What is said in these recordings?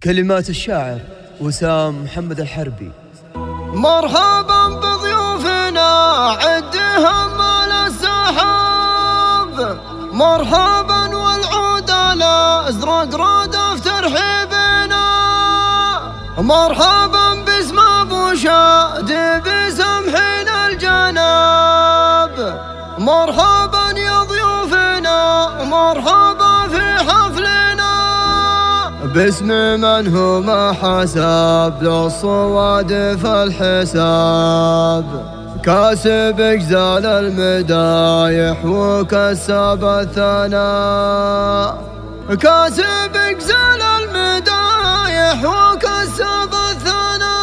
كلمات الشاعر وسام محمد الحربي. مرحبا بضيوفنا عدهم على السحاب، مرحبا والعود على ازرق رادف ترحيبنا، مرحبا باسم ابو شادي بسمحين الجناب، مرحبا يا ضيوفنا مرحبا في حفلنا، باسم من هو ما حسب للصوادف الحساب، كاسب اجزال المدايح وكسب الثناء، كاسب اجزال المدايح وكسب الثناء.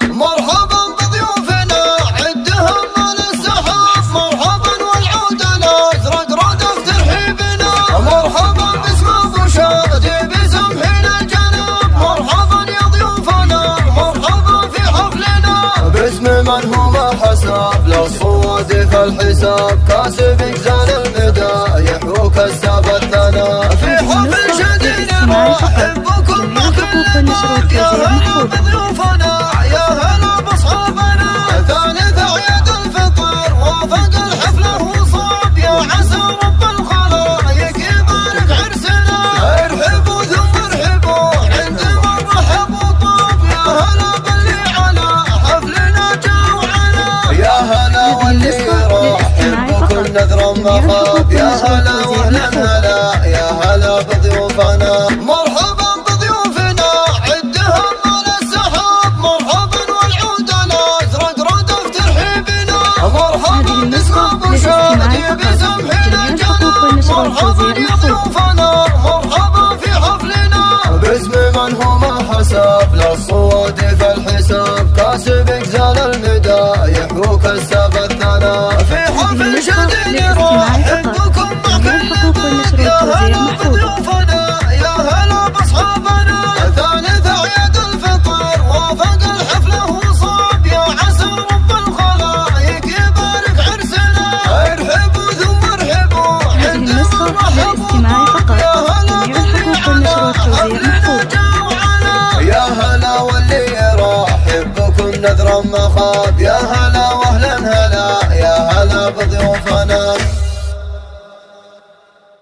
مرحبا بضيوفنا عدهم على السحاب، مرحبا والعود الازرق ردف ترحيبنا، مرحبا باسم ابو شادي بسمحين الجناب، مرحبا يا ضيوفنا مرحبا في حفلنا، باسم من هو ما حسب للصوادف الحساب، كاسب اجزال المدايح وكسب الثناء، في حفل شديد نرحب بكم مع كل الباب، يا هلا بضيوفنا يا هلا باصحابنا، ثالث عيد الفطر وافق الحفله وصاب، يا عسى رب الخلايق يبارك عرسنا، ارحبوا ثم ارحبوا عند من رحب وطاب، يا هلا باللي على حفلنا جوعنا، يا هلا واللي يرحب بكم نذرا ما خاب، يا هلا واهلا هلا يا هلا بضيوفنا. مرحبا بضيوفنا عدهم على السحاب، مرحبا والعود الازرق ردف ترحيبنا، مرحبا باسم ابو شادي بسمحين الجناب، مرحبا يا ضيوفنا مرحبا في حفلنا، باسم من هو ما حسب للصوادف الحساب، كاسب اجزال المدايح وكسب الثناء، في حفل شديد نرحب بكم مع كل الباب، يا هلا بضيوفنا يا هلا باصحابنا، ثالث عيد الفطر وافق الحفله وصاب، يا عسى رب الخلايق يبارك عرسنا، ارحبوا ثم ارحبوا عند من رحب وطاب، يا هلا باللي على حفلنا جوعنا، يا هلا واللي يرحب بكم نذرا ما خاب، يا هلا واهلا هلا يا هلا بضيوفنا.